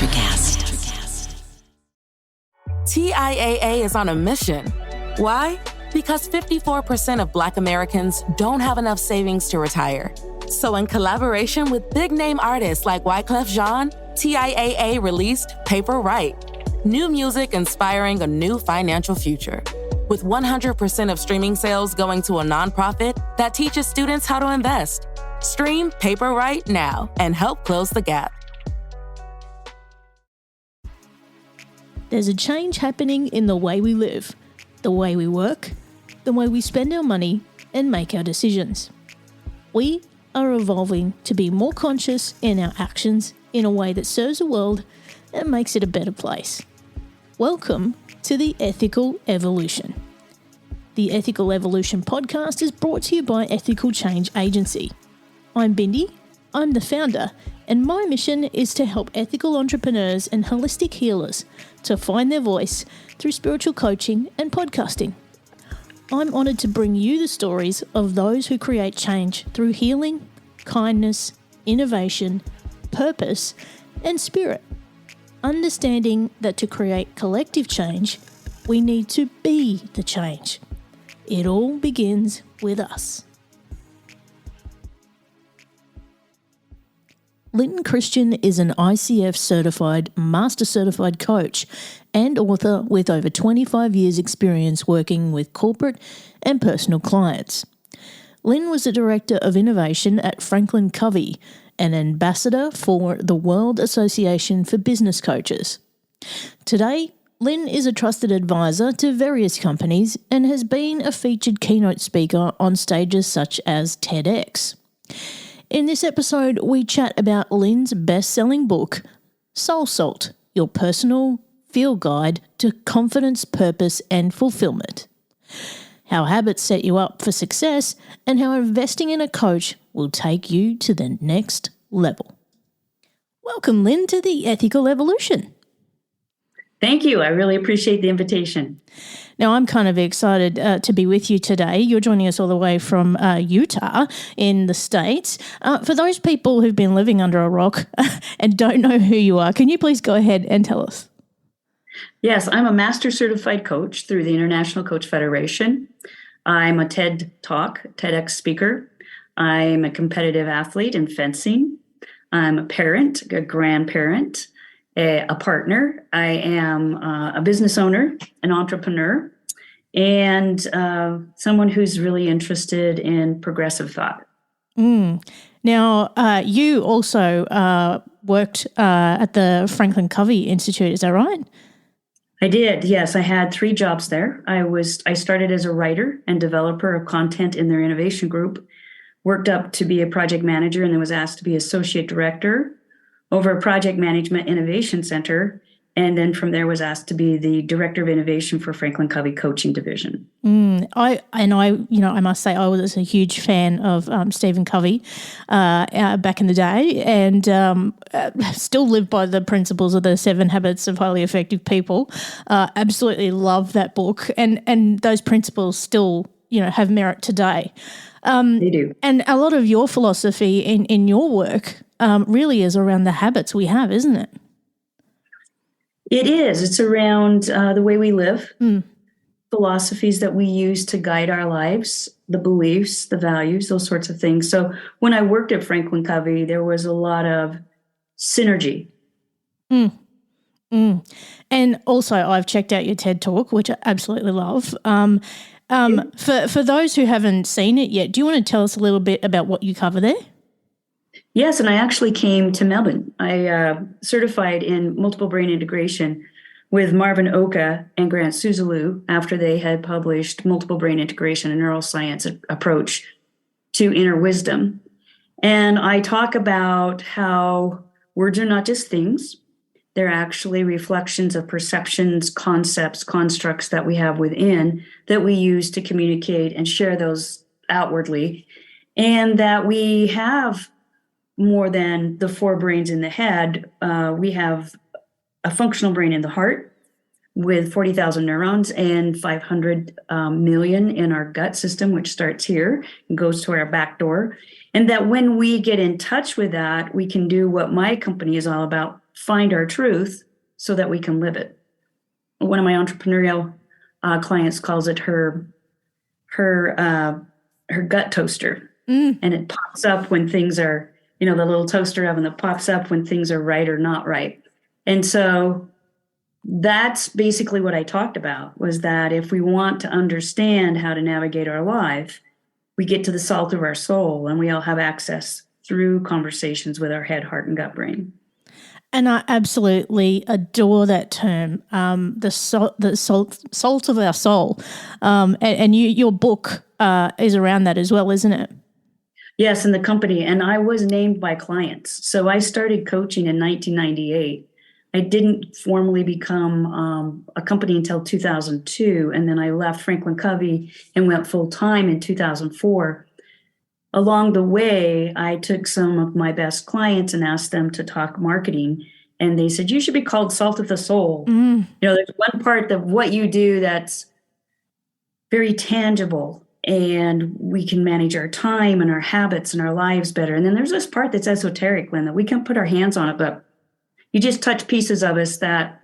TEDx. TIAA is on a mission. Why? Because 54% of Black Americans don't have enough savings to retire. So in collaboration with big-name artists like Wyclef Jean, TIAA released Paper Right, new music inspiring a new financial future. With 100% of streaming sales going to a nonprofit that teaches students how to invest. Stream Paper Right now and help close the gap. There's a change happening in the way we live, the way we work, the way we spend our money and make our decisions. We are evolving to be more conscious in our actions in a way that serves the world and makes it a better place. Welcome to the Ethical Evolution. The Ethical Evolution podcast is brought to you by Ethical Change Agency. I'm Bindi, I'm the founder, and my mission is to help ethical entrepreneurs and holistic healers to find their voice through spiritual coaching and podcasting. I'm honoured to bring you the stories of those who create change through healing, kindness, innovation, purpose, and spirit. Understanding that to create collective change, we need to be the change. It all begins with us. Lyn Christian is an ICF-certified, master-certified coach and author with over 25 years' experience working with corporate and personal clients. Lyn was a Director of Innovation at Franklin Covey, an ambassador for the World Association for Business Coaches. Today, Lyn is a trusted advisor to various companies and has been a featured keynote speaker on stages such as TEDx. In this episode, we chat about Lyn's best-selling book, Soul Salt, Your Personal Field Guide to Confidence, Purpose and Fulfillment. How habits set you up for success and how investing in a coach will take you to the next level. Welcome, Lyn, to the Ethical Evolution. Thank you. I really appreciate the invitation. Now, I'm kind of excited to be with you today. You're joining us all the way from Utah in the States. For those people who've been living under a rock and don't know who you are, can you please go ahead and tell us? Yes, I'm a master certified coach through the International Coach Federation. I'm a TEDx speaker. I'm a competitive athlete in fencing. I'm a parent, a grandparent, a partner. I am a business owner, an entrepreneur, and someone who's really interested in progressive thought. Now, you also worked at the Franklin Covey Institute, is that right? I did, yes. I had 3 jobs there. I started as a writer and developer of content in their innovation group, worked up to be a project manager, and then was asked to be associate director over a project management innovation center, and then from there was asked to be the director of innovation for Franklin Covey coaching division. I must say I was a huge fan of Stephen Covey back in the day, and still live by the principles of the 7 Habits of Highly Effective People. Absolutely love that book, and those principles still, have merit today. They do. And a lot of your philosophy in your work really is around the habits we have, isn't it? It is. It's around the way we live, philosophies that we use to guide our lives, the beliefs, the values, those sorts of things. So when I worked at Franklin Covey, there was a lot of synergy. And also I've checked out your TED Talk, which I absolutely love. For those who haven't seen it yet, do you want to tell us a little bit about what you cover there? Yes, and I actually came to Melbourne. I certified in multiple brain integration with Marvin Oka and Grant Suzalu after they had published Multiple Brain Integration, a neuroscience approach to inner wisdom. And I talk about how words are not just things. They're actually reflections of perceptions, concepts, constructs that we have within that we use to communicate and share those outwardly. And that we have more than the 4 brains in the head. We have a functional brain in the heart with 40,000 neurons and 500 million in our gut system, which starts here and goes to our back door. And that when we get in touch with that, we can do what my company is all about, find our truth so that we can live it. One of my entrepreneurial clients calls it her gut toaster. And it pops up when things are, the little toaster oven that pops up when things are right or not right. And so that's basically what I talked about, was that if we want to understand how to navigate our life, we get to the salt of our soul, and we all have access through conversations with our head, heart, and gut brain. And I absolutely adore that term, the salt of our soul. And your book is around that as well, isn't it? Yes, in the company. And I was named by clients. So I started coaching in 1998. I didn't formally become a company until 2002. And then I left Franklin Covey and went full time in 2004. Along the way, I took some of my best clients and asked them to talk marketing. And they said, you should be called Salt of the Soul. There's one part of what you do that's very tangible, and we can manage our time and our habits and our lives better. And then there's this part that's esoteric, Lyn, that we can't put our hands on it, but you just touch pieces of us that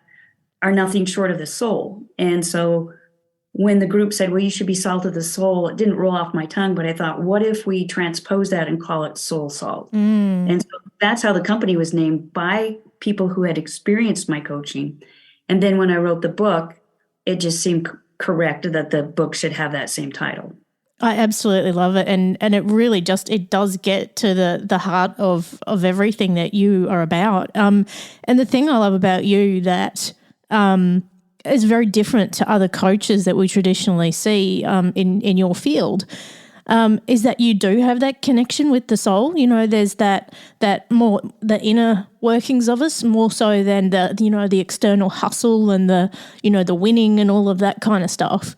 are nothing short of the soul. And so when the group said, well, you should be Salt of the Soul, it didn't roll off my tongue, but I thought, what if we transpose that and call it Soul Salt? And so that's how the company was named, by people who had experienced my coaching. And then when I wrote the book, it just seemed correct that the book should have that same title. I absolutely love it. And it really it does get to the heart of everything that you are about. And the thing I love about you that is very different to other coaches that we traditionally see in your field is that you do have that connection with the soul. There's that more, the inner workings of us, more so than the external hustle and the winning and all of that kind of stuff.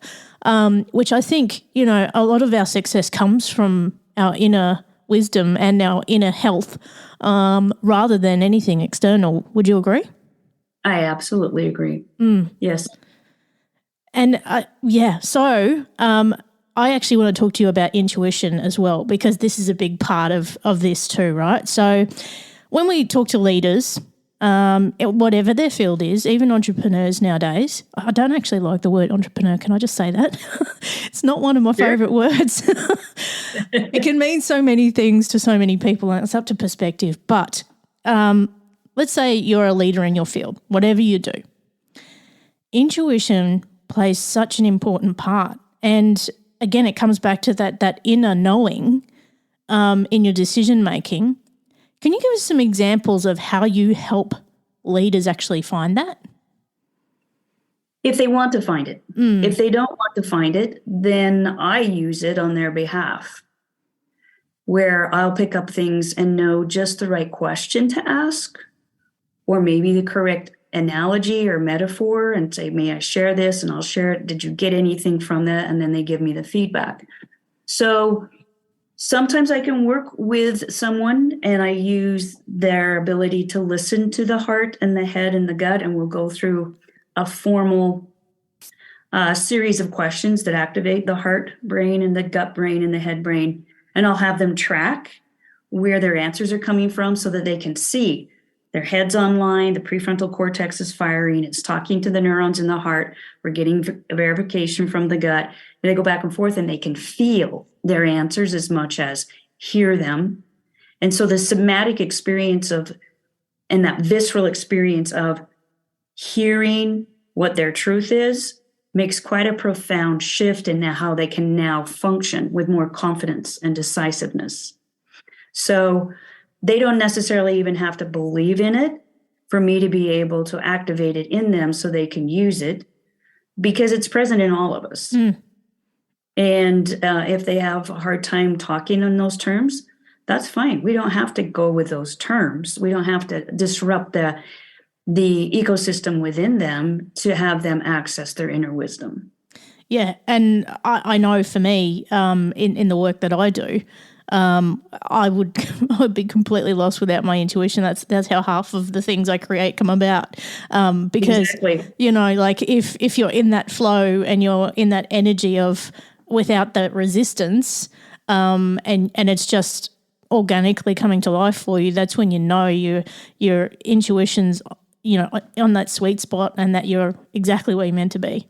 Which I think, a lot of our success comes from our inner wisdom and our inner health rather than anything external. Would you agree? I absolutely agree. Yes. And so I actually want to talk to you about intuition as well, because this is a big part of this too, right? So when we talk to leaders, whatever their field is, even entrepreneurs nowadays, I don't actually like the word entrepreneur. Can I just say that? It's not one of my favorite words. It can mean so many things to so many people, and it's up to perspective. But let's say you're a leader in your field, whatever you do. Intuition plays such an important part. And again, it comes back to that inner knowing in your decision making. Can you give us some examples of how you help leaders actually find that? If they want to find it. If they don't want to find it, then I use it on their behalf, where I'll pick up things and know just the right question to ask, or maybe the correct analogy or metaphor, and say, may I share this? And I'll share it. Did you get anything from that? And then they give me the feedback. So sometimes I can work with someone and I use their ability to listen to the heart and the head and the gut, and we'll go through a formal series of questions that activate the heart brain and the gut brain and the head brain. And I'll have them track where their answers are coming from so that they can see their head's online, the prefrontal cortex is firing, it's talking to the neurons in the heart, we're getting verification from the gut, and they go back and forth and they can feel their answers as much as hear them. And so the somatic experience and that visceral experience of hearing what their truth is makes quite a profound shift in how they can now function with more confidence and decisiveness. So they don't necessarily even have to believe in it for me to be able to activate it in them so they can use it, because it's present in all of us. And if they have a hard time talking in those terms, that's fine. We don't have to go with those terms. We don't have to disrupt the ecosystem within them to have them access their inner wisdom. Yeah, and I know for me, in the work that I do, I would be completely lost without my intuition. That's how half of the things I create come about. Because exactly. Like if you're in that flow and you're in that energy of without that resistance, and it's just organically coming to life for you, that's when you know your intuition's, on that sweet spot and that you're exactly where you're meant to be.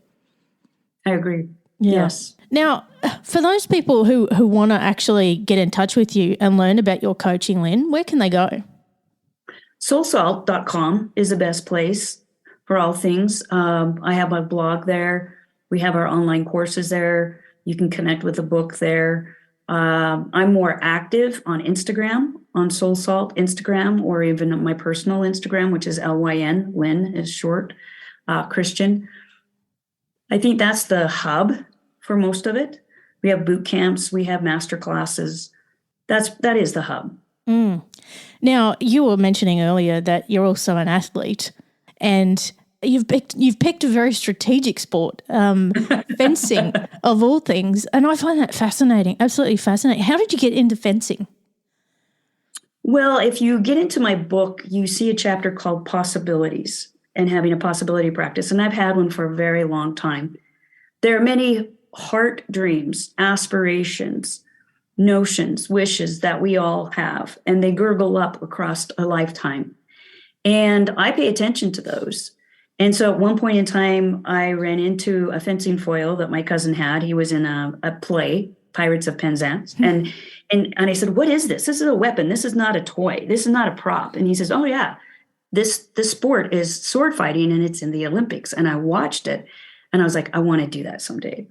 I agree. Yeah. Yes. Now, for those people who want to actually get in touch with you and learn about your coaching, Lyn, where can they go? Soulsalt.com is the best place for all things. I have my blog there. We have our online courses there. You can connect with the book there. I'm more active on Instagram, on Soul Salt Instagram, or even my personal Instagram, which is Lyn. Lyn is short, Christian. I think that's the hub for most of it. We have boot camps, we have master classes. That is the hub. Mm. Now, you were mentioning earlier that you're also an athlete, and you've picked a very strategic sport, fencing of all things, and I find that fascinating, absolutely fascinating. How did you get into fencing? Well, if you get into my book, you see a chapter called Possibilities and having a possibility practice, and I've had one for a very long time. There are many heart dreams, aspirations, notions, wishes that we all have, and they gurgle up across a lifetime. And I pay attention to those. And so at one point in time, I ran into a fencing foil that my cousin had. He was in a play, Pirates of Penzance. And I said, what is this? This is a weapon. This is not a toy. This is not a prop. And he says, oh, yeah, this sport is sword fighting, and it's in the Olympics. And I watched it, and I was like, I want to do that someday.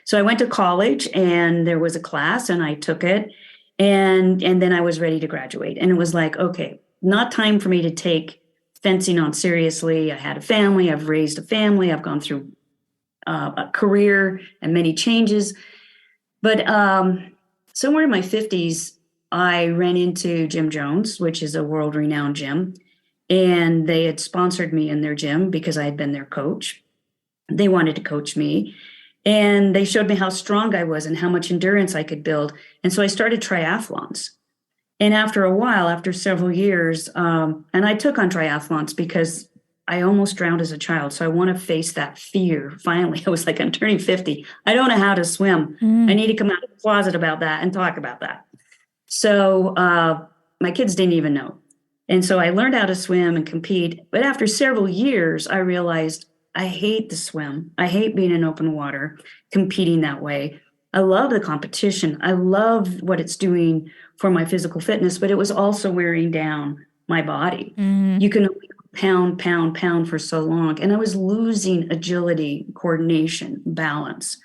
So I went to college, and there was a class, and I took it. And then I was ready to graduate. And it was like, okay, not time for me to take fencing on seriously. I had a family. I've raised a family. I've gone through a career and many changes. But somewhere in my 50s, I ran into Jim Jones, which is a world-renowned gym. And they had sponsored me in their gym because I had been their coach. They wanted to coach me. And they showed me how strong I was and how much endurance I could build. And so I started triathlons. And after a while, after several years, and I took on triathlons because I almost drowned as a child. So I want to face that fear. Finally, I was like, I'm turning 50. I don't know how to swim. I need to come out of the closet about that and talk about that. So my kids didn't even know. And so I learned how to swim and compete. But after several years, I realized I hate the swim. I hate being in open water, competing that way. I love the competition. I love what it's doing for my physical fitness, but it was also wearing down my body. You can only pound for so long. And I was losing agility, coordination, balance.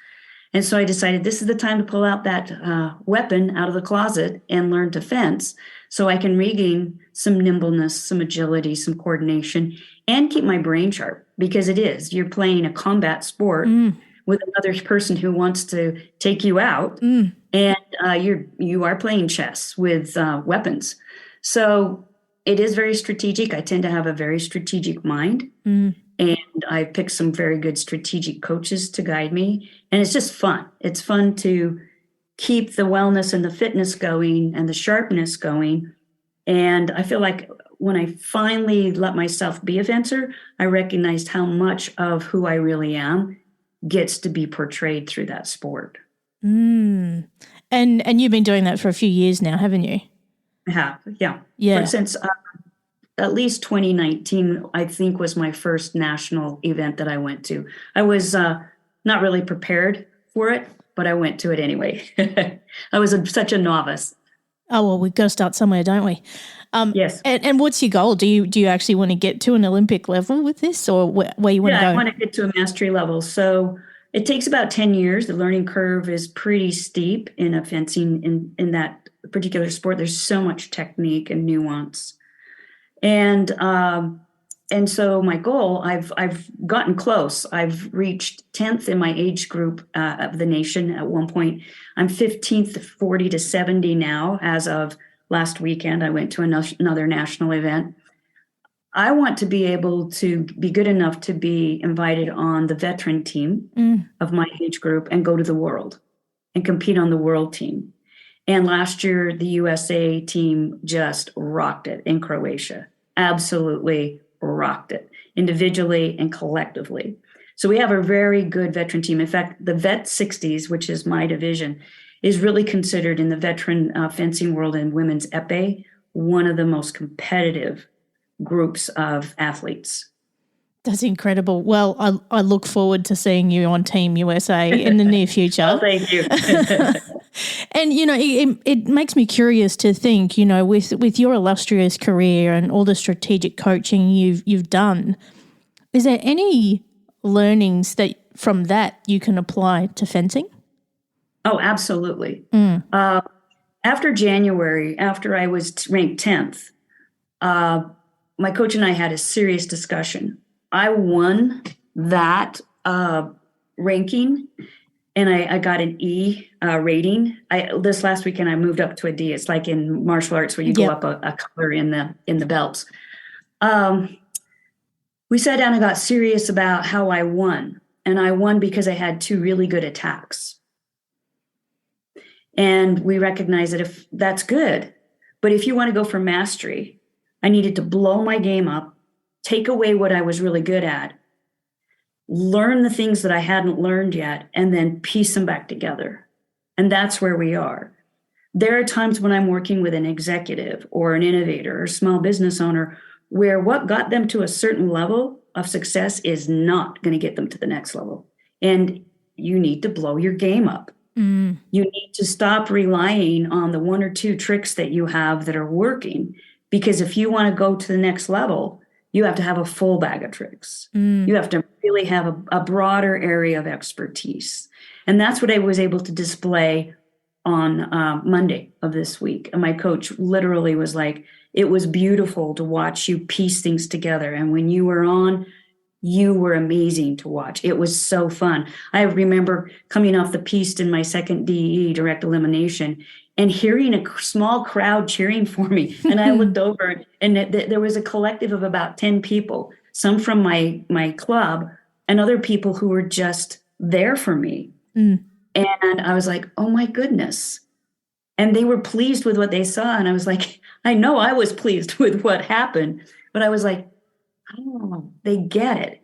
And so I decided this is the time to pull out that weapon out of the closet and learn to fence so I can regain some nimbleness, some agility, some coordination, and keep my brain sharp, because you're playing a combat sport with another person who wants to take you out, and you are playing chess with weapons. So it is very strategic. I tend to have a very strategic mind, and I picked some very good strategic coaches to guide me, and it's just fun. It's fun to keep the wellness and the fitness going and the sharpness going. And I feel like when I finally let myself be a fencer, I recognized how much of who I really am gets to be portrayed through that sport. And you've been doing that for a few years now, haven't you? I have, yeah. Yeah. Since at least 2019, I think, was my first national event that I went to. I was not really prepared for it, but I went to it anyway. I was such a novice. Oh, well, we've got to start somewhere, don't we? Yes. And what's your goal? Do you actually want to get to an Olympic level with this, or where you want to go? Yeah, I want to get to a mastery level. So it takes about 10 years. The learning curve is pretty steep in a fencing in that particular sport. There's so much technique and nuance. And so my goal, I've gotten close. I've reached 10th in my age group of the nation at one point. I'm 15th, 40 to 70 now. As of last weekend, I went to another national event. I want to be able to be good enough to be invited on the veteran team of my age group and go to the world and compete on the world team. And last year, the USA team just rocked it in Croatia. Absolutely rocked it, individually and collectively. So we have a very good veteran team. In fact, the Vet 60s, which is my division, is really considered in the veteran fencing world and women's épée one of the most competitive groups of athletes. That's incredible. Well, I look forward to seeing you on Team USA in the near future. Oh, thank you. And, it makes me curious to think, with your illustrious career and all the strategic coaching you've done, is there any learnings that from that you can apply to fencing? Oh, absolutely. After January, after I was ranked 10th, my coach and I had a serious discussion. I won that ranking, and I got an E rating. This last weekend I moved up to a D. It's like in martial arts where you go up a color in the belts. We sat down and got serious about how I won, and I won because I had 2 really good attacks. And we recognized that if that's good, but if you want to go for mastery, I needed to blow my game up, take away what I was really good at, learn the things that I hadn't learned yet, and then piece them back together. And that's where we are. There are times when I'm working with an executive or an innovator or small business owner where what got them to a certain level of success is not going to get them to the next level. And you need to blow your game up. You need to stop relying on the 1 or 2 tricks that you have that are working, because if you want to go to the next level, you have to have a full bag of tricks. You have to really have a broader area of expertise. And that's what I was able to display on Monday of this week. And my coach literally was like, it was beautiful to watch you piece things together. And when you were on, you were amazing to watch. It was so fun. I remember coming off the piste in my second DE, direct elimination, and hearing a small crowd cheering for me. And I looked over, and there was a collective of about 10 people, some from my club and other people who were just there for me. And I was like, oh my goodness. And they were pleased with what they saw. And I was like, I know I was pleased with what happened, but I was like, oh, they get it.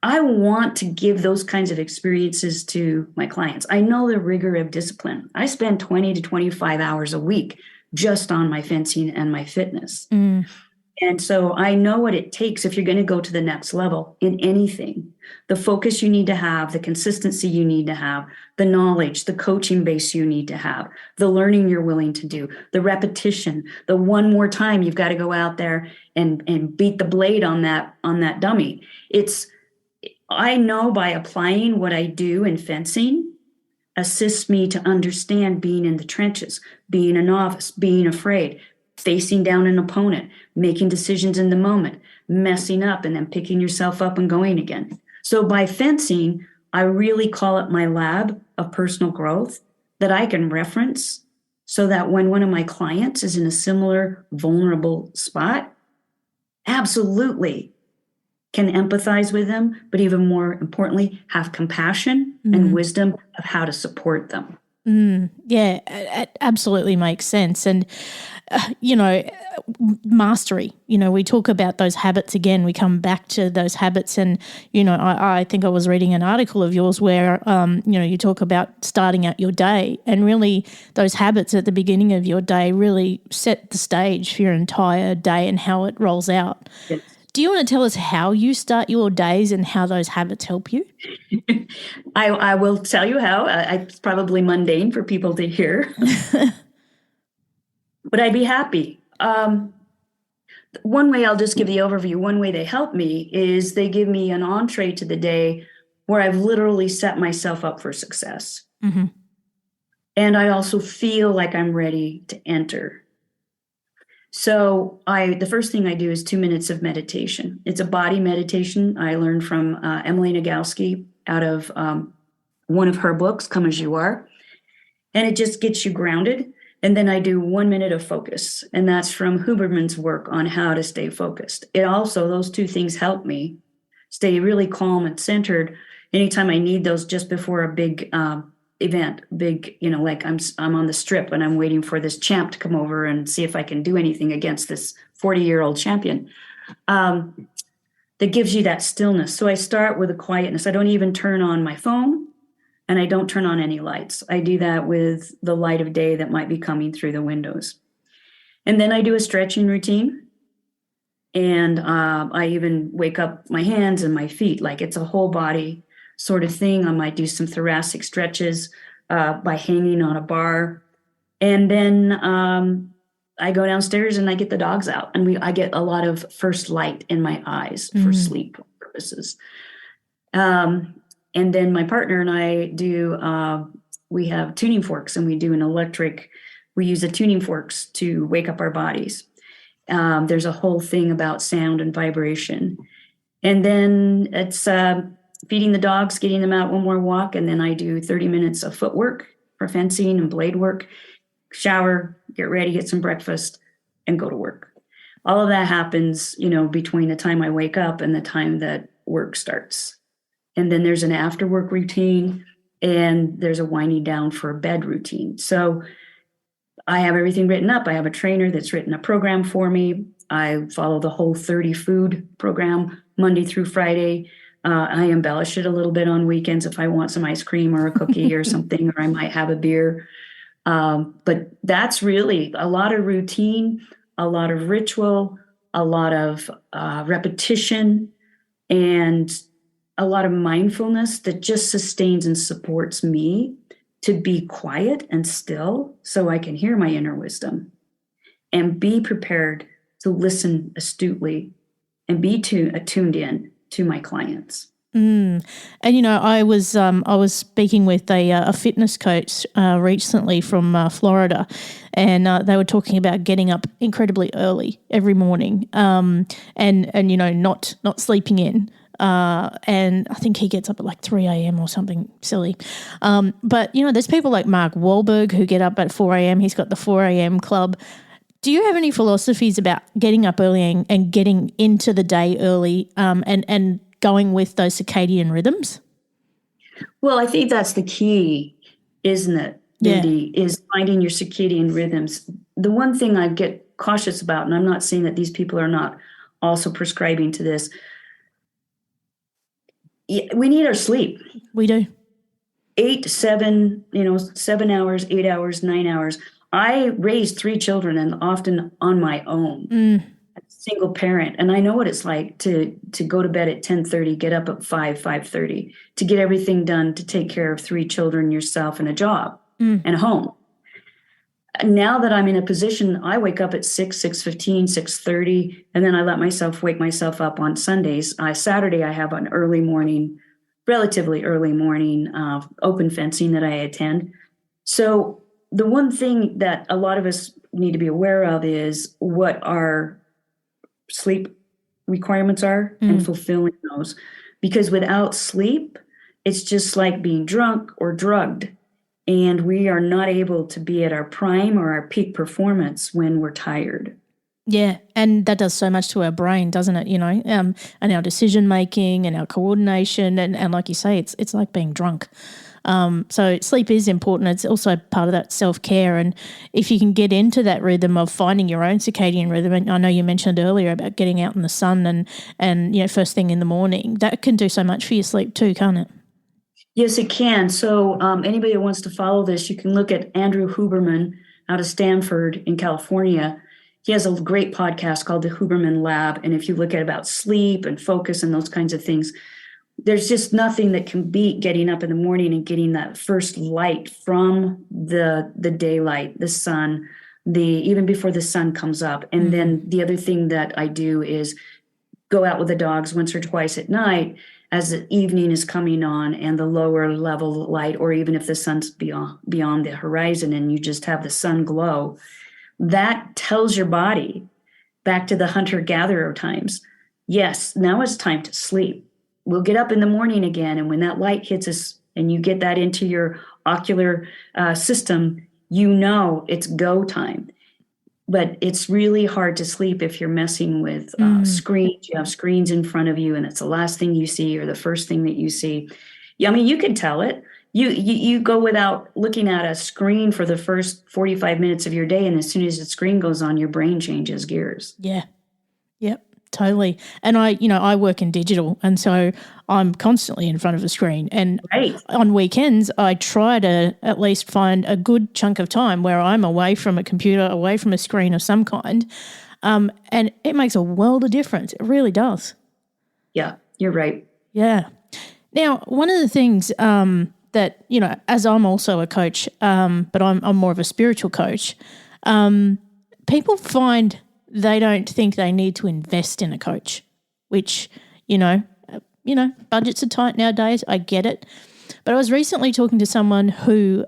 I want to give those kinds of experiences to my clients. I know the rigor of discipline. I spend 20 to 25 hours a week just on my fencing and my fitness. And so I know what it takes if you're going to go to the next level in anything. The focus you need to have, the consistency you need to have, the knowledge, the coaching base you need to have, the learning you're willing to do, the repetition, the one more time you've got to go out there and beat the blade on that dummy. I know by applying what I do in fencing assists me to understand being in the trenches, being a novice, being afraid, facing down an opponent, making decisions in the moment, messing up, and then picking yourself up and going again. So by fencing, I really call it my lab of personal growth that I can reference so that when one of my clients is in a similar vulnerable spot, absolutely can empathize with them, but even more importantly, have compassion and wisdom of how to support them. Yeah, it absolutely makes sense. And, mastery, we talk about those habits again. We come back to those habits. And, I think I was reading an article of yours where, you talk about starting out your day, and really those habits at the beginning of your day really set the stage for your entire day and how it rolls out. Yes. Do you want to tell us how you start your days and how those habits help you? I will tell you how. It's probably mundane for people to hear, but I'd be happy. One way, I'll just give the overview. One way they help me is they give me an entree to the day where I've literally set myself up for success. And I also feel like I'm ready to enter. So the first thing I do is 2 minutes of meditation. It's a body meditation I learned from Emily Nagoski out of one of her books, Come As You Are. And it just gets you grounded. And then I do 1 minute of focus. And that's from Huberman's work on how to stay focused. Those 2 things help me stay really calm and centered anytime I need those just before a big event, like I'm on the strip and I'm waiting for this champ to come over and see if I can do anything against this 40-year-old champion. That gives you that stillness. So I start with a quietness. I don't even turn on my phone. and I don't turn on any lights. I do that with the light of day that might be coming through the windows. And then I do a stretching routine. And I even wake up my hands and my feet, like it's a whole body sort of thing. I might do some thoracic stretches by hanging on a bar. And then I go downstairs and I get the dogs out, and I get a lot of first light in my eyes for sleep purposes. And then my partner and I do, we have tuning forks, and we use the tuning forks to wake up our bodies. There's a whole thing about sound and vibration. And then it's feeding the dogs, getting them out one more walk. And then I do 30 minutes of footwork for fencing and blade work, shower, get ready, get some breakfast, and go to work. All of that happens, between the time I wake up and the time that work starts. And then there's an after work routine, and there's a winding down for a bed routine. So I have everything written up. I have a trainer that's written a program for me. I follow the whole 30 food program Monday through Friday. I embellish it a little bit on weekends if I want some ice cream or a cookie or something, or I might have a beer. But that's really a lot of routine, a lot of ritual, a lot of repetition, and a lot of mindfulness that just sustains and supports me to be quiet and still so I can hear my inner wisdom and be prepared to listen astutely and be attuned in to my clients. And I was speaking with a fitness coach recently from Florida, and they were talking about getting up incredibly early every morning, and not sleeping in. And I think he gets up at like 3 a.m. or something silly. But there's people like Mark Wahlberg who get up at 4 a.m. He's got the 4 a.m. club. Do you have any philosophies about getting up early and getting into the day early, and going with those circadian rhythms? Well, I think that's the key, isn't it, Mindy, is finding your circadian rhythms. The one thing I get cautious about, and I'm not saying that these people are not also prescribing to this, we need our sleep. We do. 8 to 7, 7 hours, 8 hours, 9 hours. I raised 3 children, and often on my own. Single parent, and I know what it's like to go to bed at 10:30, get up at 5:30, to get everything done, to take care of 3 children, yourself, and a job and a home. Now that I'm in a position, I wake up at 6:15, 6:30, and then I let myself wake myself up on Sundays. Saturday, I have an relatively early morning open fencing that I attend. So the one thing that a lot of us need to be aware of is what our sleep requirements are and fulfilling those. Because without sleep, it's just like being drunk or drugged. And we are not able to be at our prime or our peak performance when we're tired. Yeah, and that does so much to our brain, doesn't it? And our decision making and our coordination, and like you say, it's like being drunk. So sleep is important. It's also part of that self-care. And if you can get into that rhythm of finding your own circadian rhythm, and I know you mentioned earlier about getting out in the sun and first thing in the morning, that can do so much for your sleep too, can't it? Yes, it can. So anybody that wants to follow this, you can look at Andrew Huberman out of Stanford in California. He has a great podcast called the Huberman Lab. And if you look at about sleep and focus and those kinds of things, there's just nothing that can beat getting up in the morning and getting that first light from the daylight, the sun, even before the sun comes up. And then the other thing that I do is go out with the dogs once or twice at night as the evening is coming on and the lower level light, or even if the sun's beyond the horizon and you just have the sun glow, that tells your body, back to the hunter-gatherer times, yes, now it's time to sleep. We'll get up in the morning again, and when that light hits us and you get that into your ocular system, it's go time. But it's really hard to sleep if you're messing with screens. You have screens in front of you, and it's the last thing you see or the first thing that you see. I mean, you can tell it. You go without looking at a screen for the first 45 minutes of your day, and as soon as the screen goes on, your brain changes gears. Yeah. Yep. totally. And I work in digital, and so I'm constantly in front of a screen. And on weekends, I try to at least find a good chunk of time where I'm away from a computer, away from a screen of some kind. And it makes a world of difference. It really does. Yeah, you're right. Yeah. Now, one of the things that, as I'm also a coach, but I'm more of a spiritual coach, people find they don't think they need to invest in a coach, which, budgets are tight nowadays. I get it. But I was recently talking to someone who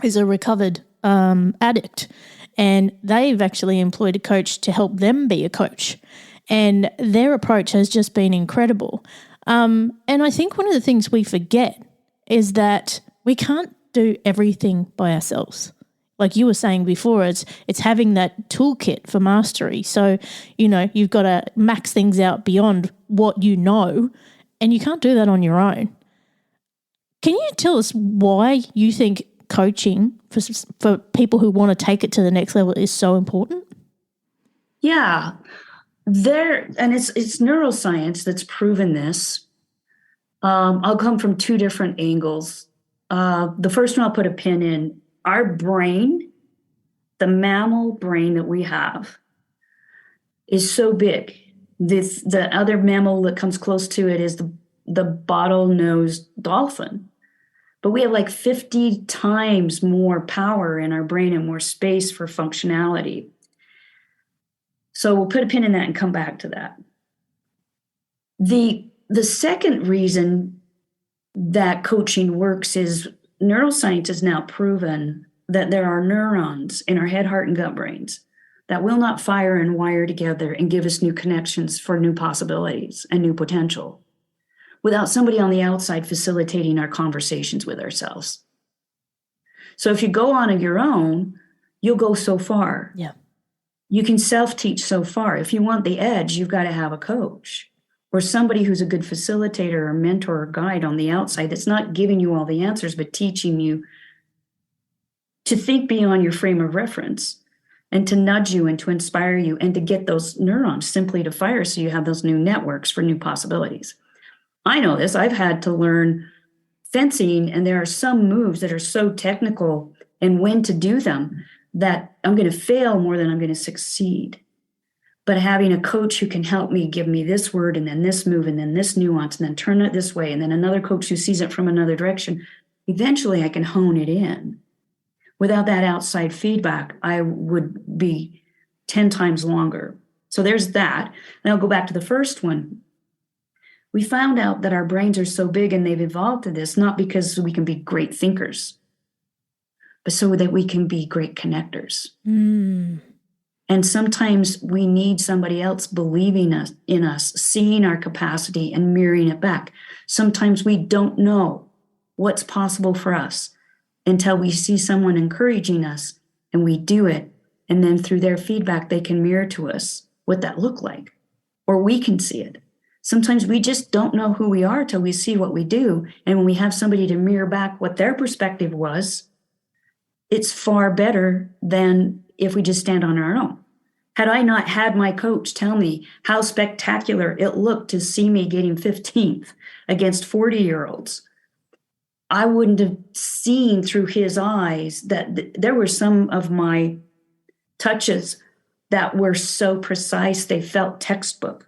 is a recovered addict, and they've actually employed a coach to help them be a coach. And their approach has just been incredible. And I think one of the things we forget is that we can't do everything by ourselves. Like you were saying before, it's having that toolkit for mastery. So, you've got to max things out beyond what you know, and you can't do that on your own. Can you tell us why you think coaching for people who want to take it to the next level is so important? Yeah. It's neuroscience that's proven this. I'll come from two different angles. The first one I'll put a pin in. Our brain, the mammal brain that we have, is so big. The other mammal that comes close to it is the bottlenose dolphin. But we have like 50 times more power in our brain and more space for functionality. So we'll put a pin in that and come back to that. The second reason that coaching works is neuroscience has now proven that there are neurons in our head, heart, and gut brains that will not fire and wire together and give us new connections for new possibilities and new potential without somebody on the outside facilitating our conversations with ourselves. So if you go on your own, you'll go so far. Yeah. You can self-teach so far. If you want the edge, you've got to have a coach or somebody who's a good facilitator or mentor or guide on the outside that's not giving you all the answers, but teaching you to think beyond your frame of reference and to nudge you and to inspire you and to get those neurons simply to fire so you have those new networks for new possibilities. I know this. I've had to learn fencing, and there are some moves that are so technical and when to do them that I'm going to fail more than I'm going to succeed. But having a coach who can help me give me this word and then this move and then this nuance and then turn it this way and then another coach who sees it from another direction, eventually I can hone it in. Without that outside feedback, I would be 10 times longer. So there's that. Now I'll go back to the first one. We found out that our brains are so big and they've evolved to this, not because we can be great thinkers, but so that we can be great connectors. And sometimes we need somebody else believing in us, seeing our capacity and mirroring it back. Sometimes we don't know what's possible for us until we see someone encouraging us and we do it. And then through their feedback, they can mirror to us what that looked like, or we can see it. Sometimes we just don't know who we are till we see what we do. And when we have somebody to mirror back what their perspective was, it's far better than if we just stand on our own. Had I not had my coach tell me how spectacular it looked to see me getting 15th against 40-year-olds, I wouldn't have seen through his eyes that there were some of my touches that were so precise, they felt textbook.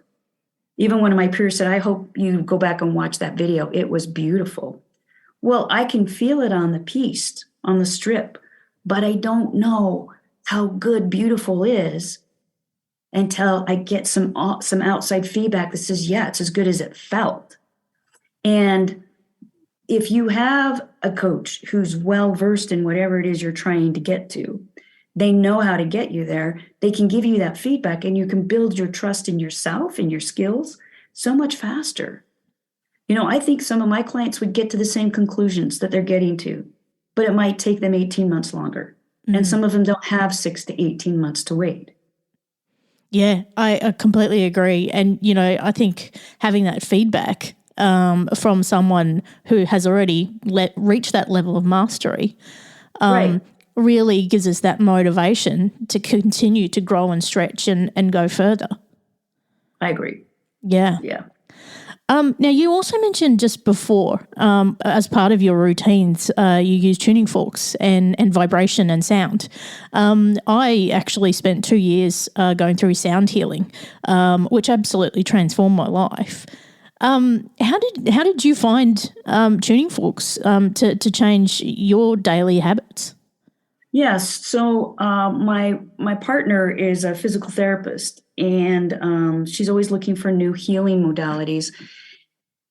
Even one of my peers said, I hope you go back and watch that video. It was beautiful. Well, I can feel it on the piece, on the strip, but I don't know how good beautiful is until I get some outside feedback that says, yeah, it's as good as it felt. And if you have a coach who's well-versed in whatever it is you're trying to get to, they know how to get you there. They can give you that feedback and you can build your trust in yourself and your skills so much faster. I think some of my clients would get to the same conclusions that they're getting to, but it might take them 18 months longer. Mm-hmm. And some of them don't have 6 to 18 months to wait. Yeah, I completely agree. And, I think having that feedback from someone who has already reached that level of mastery really gives us that motivation to continue to grow and stretch and go further. I agree. Yeah. Yeah. Now, you also mentioned just before, as part of your routines, you use tuning forks and vibration and sound. I actually spent 2 years going through sound healing, which absolutely transformed my life. How did you find tuning forks to change your daily habits? Yes. So my partner is a physical therapist, and she's always looking for new healing modalities.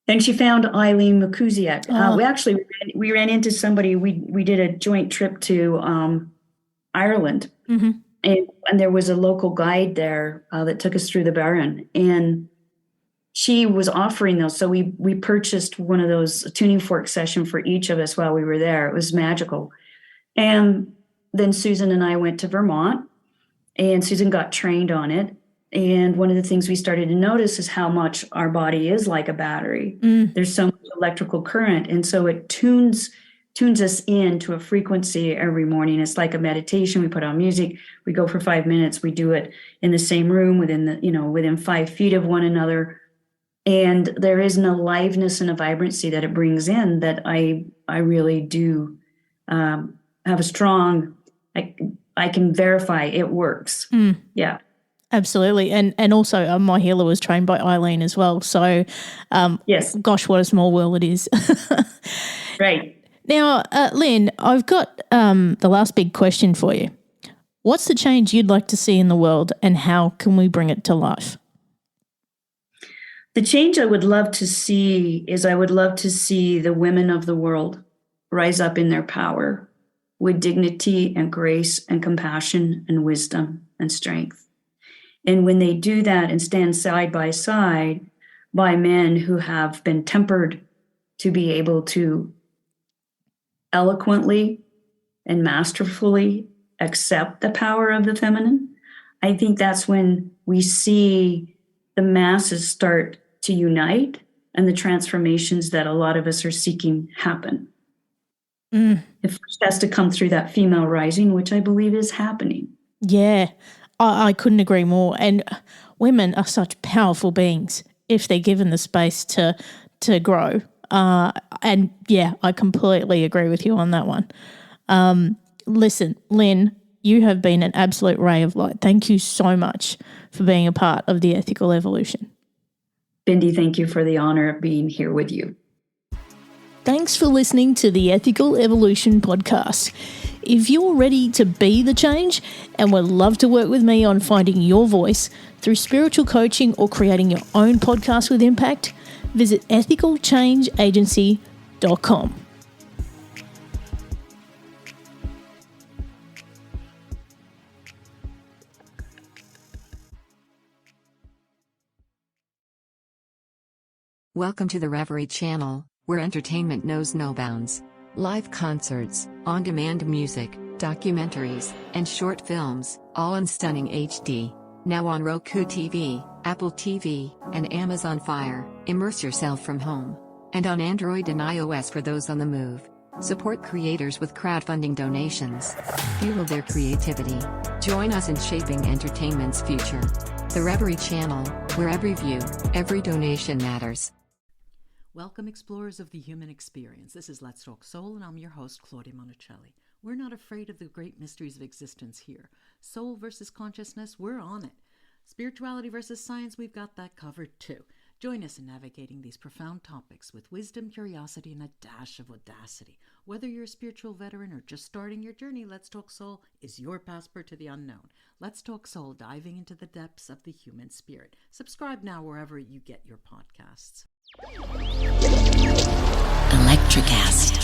And she found Lyn Christian. We ran into somebody. We did a joint trip to Ireland, Mm-hmm. and there was a local guide there that took us through the Baron, and she was offering those. So we purchased one of those, a tuning fork session for each of us while we were there. It was magical. And then Susan and I went to Vermont, and Susan got trained on it. And one of the things we started to notice is how much our body is like a battery. There's so much electrical current. And so it tunes us into a frequency every morning. It's like a meditation. We put on music, we go for 5 minutes, we do it in the same room within 5 feet of one another. And there is an aliveness and a vibrancy that it brings in that I really do have a strong, I can verify it works. Yeah. Absolutely. And also my healer was trained by Eileen as well. So, yes. Gosh, what a small world it is. Right. Now, Lyn, I've got the last big question for you. What's the change you'd like to see in the world, and how can we bring it to life? The change I would love to see is I would love to see the women of the world rise up in their power with dignity and grace and compassion and wisdom and strength. And when they do that and stand side by side by men who have been tempered to be able to eloquently and masterfully accept the power of the feminine, I think that's when we see the masses start to unite and the transformations that a lot of us are seeking happen. It first has to come through that female rising, which I believe is happening. Yeah, I couldn't agree more. And women are such powerful beings if they're given the space to grow. And yeah, I completely agree with you on that one. Listen, Lyn, you have been an absolute ray of light. Thank you so much for being a part of the Ethical Evolution. Bindi, thank you for the honor of being here with you. Thanks for listening to the Ethical Evolution podcast. If you're ready to be the change and would love to work with me on finding your voice through spiritual coaching or creating your own podcast with impact, visit ethicalchangeagency.com. Welcome to the Reverie channel, where entertainment knows no bounds. Live concerts, on-demand music, documentaries, and short films, all in stunning HD. Now on Roku TV, Apple TV, and Amazon Fire. Immerse yourself from home. And on Android and iOS for those on the move. Support creators with crowdfunding donations. Fuel their creativity. Join us in shaping entertainment's future. The Reverie channel, where every view, every donation matters. Welcome, explorers of the human experience. This is Let's Talk Soul, and I'm your host, Claudia Monticelli. We're not afraid of the great mysteries of existence here. Soul versus consciousness, we're on it. Spirituality versus science, we've got that covered too. Join us in navigating these profound topics with wisdom, curiosity, and a dash of audacity. Whether you're a spiritual veteran or just starting your journey, Let's Talk Soul is your passport to the unknown. Let's Talk Soul, diving into the depths of the human spirit. Subscribe now wherever you get your podcasts. Electric acid.